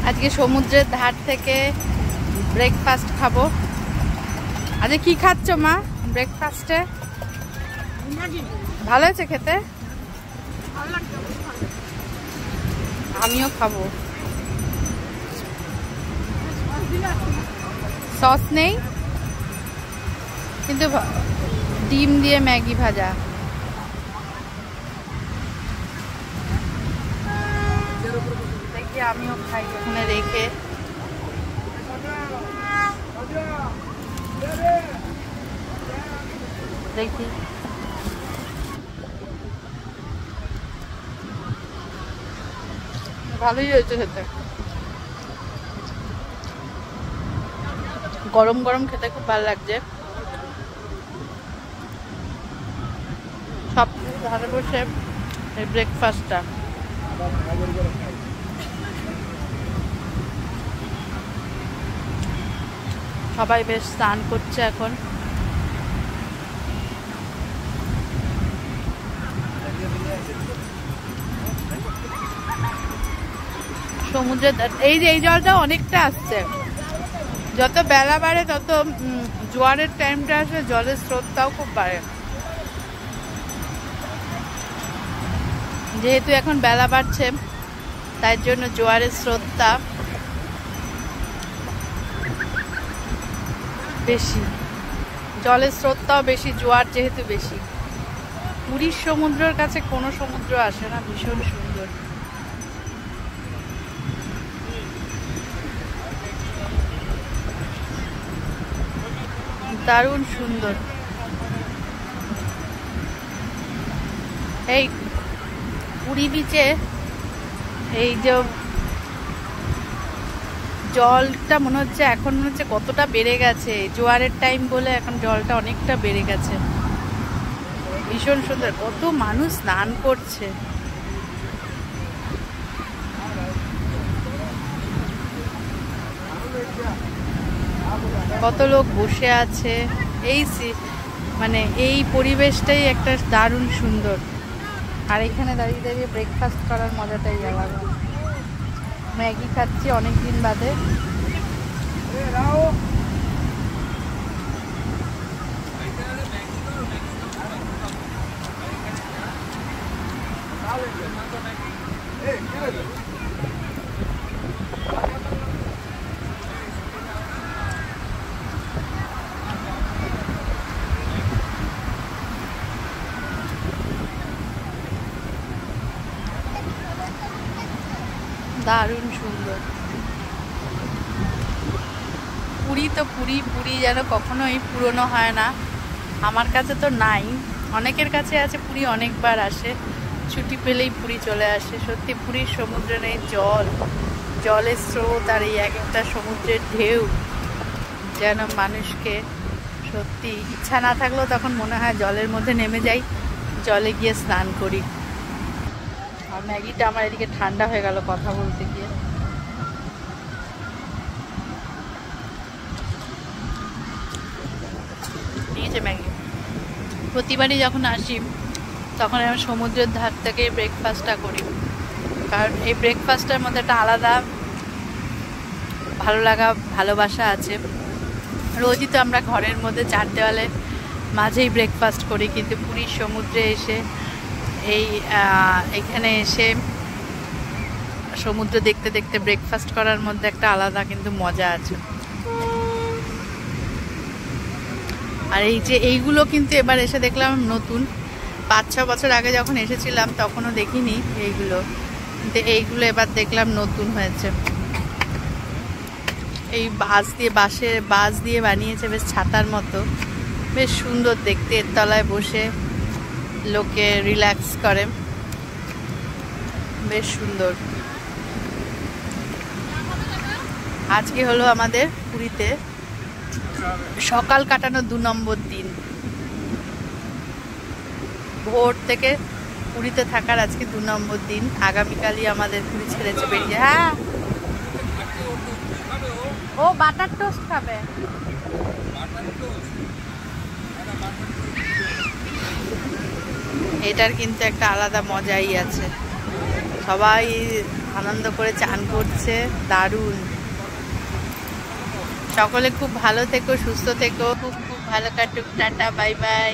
আজকে সমুদ্রের ধার থেকে ব্রেকফাস্ট খাবো। আজকে কি খাচ্ছ মা ব্রেকফাস্টে? ভালো আছে খেতে? আমিও খাবো। সস নেই কিন্তু ডিম দিয়ে ম্যাগি ভাজা। দেখি আমিও খাই ওখানে রেখে। দেখি ভালোই হয়েছে খেতে। গরম গরম খেতে খুব ভালো লাগছে। সব ধারে বসে এই ব্রেকফাস্টটা সবাই বেশ স্নান করছে এখন। সমুদ্রের এই যে এই জলটা অনেকটা আসছে। যত বেলা বাড়ে তত জোয়ারের টাইমটা আসে, জলের স্রোতটাও খুব বাড়ে। যেহেতু এখন বেলা বাড়ছে তাই জন্য জোয়ারের স্রোতটা বেশি, জলের স্রোতটাও বেশি, জোয়ার যেহেতু বেশি। পুরীর সমুদ্রের কাছে কোনো সমুদ্র আসে না। ভীষণ সুন্দর। দারুণ সুন্দর। এই পুরী বিচে এই যে জলটা মনে হচ্ছে এখন মনে হচ্ছে কতটা বেড়ে গেছে। জোয়ারের টাইম বলে এখন জলটা অনেকটা বেড়ে গেছে। ভীষণ সুন্দর। কত মানুষ স্নান করছে। কত লোক বসে আছে। এই মানে এই পরিবেশটাই একটা দারুণ সুন্দর। আর এখানে দাঁড়িয়ে দাঁড়িয়ে ব্রেকফাস্ট করার মজাটাই আলাদা। ম্যাগি খাচ্ছি অনেকদিন বাদে। দারুণ সুন্দর। পুরী তো পুরী, পুরী যেন কখনোই পুরনো হয় না। আমার কাছে তো নাই, অনেকের কাছে আছে। পুরী অনেকবার আসে, ছুটি পেলেই পুরী চলে আসে। সত্যি পুরীর সমুদ্রের এই জল, জলের স্রোত আর এই এক একটা সমুদ্রের ঢেউ যেন মানুষকে সত্যি ইচ্ছা না থাকলেও তখন মনে হয় জলের মধ্যে নেমে যাই, জলে গিয়ে স্নান করি। আর ম্যাগিটা আমার এদিকে ঠান্ডা হয়ে গেল কথা বলতে গিয়ে। নিয়েছে ম্যাগি। প্রতিবারই যখন আসি তখন আমি সমুদ্রের ধার থেকে ব্রেকফাস্টটা করি, কারণ এই ব্রেকফাস্টের মধ্যে একটা আলাদা ভালো লাগা, ভালোবাসা আছে। রোজই তো আমরা ঘরের মধ্যে চার দেওয়ালের মাঝেই ব্রেকফাস্ট করি, কিন্তু পুরীর সমুদ্রে এসে এখানে এসে সমুদ্র দেখতে দেখতে ব্রেকফাস্ট করার মধ্যে একটা আলাদা কিন্তু মজা আছে। আর এই যে এইগুলো কিন্তু এবার এসে দেখলাম নতুন। 5-6 বছর আগে যখন এসেছিলাম তখনও দেখিনি এইগুলো, কিন্তু এইগুলো এবার দেখলাম নতুন হয়েছে। এই বাঁশ দিয়ে বানিয়েছে বেশ ছাতার মতো, বেশ সুন্দর দেখতে। এর তলায় বসে লোকে রিল্যাক্স করে, বেশ সুন্দর। আজকে হলো আমাদের পুরীতে সকাল কাটানো 2 নম্বর দিন। ভোর থেকে পুরীতে থাকার আজকে 2 নম্বর দিন। আগামীকালই আমাদের পুরী ছেড়েছে বেরিয়ে। হ্যাঁ, ও বাটার টোস্ট খাবে। এটার কিন্তু একটা আলাদা মজাই আছে। সবাই আনন্দ করে চান করছে, দারুণ। সকলে খুব ভালো থেকো, সুস্থ থেকো, খুব খুব ভালো কাটুক। Tata, bye bye.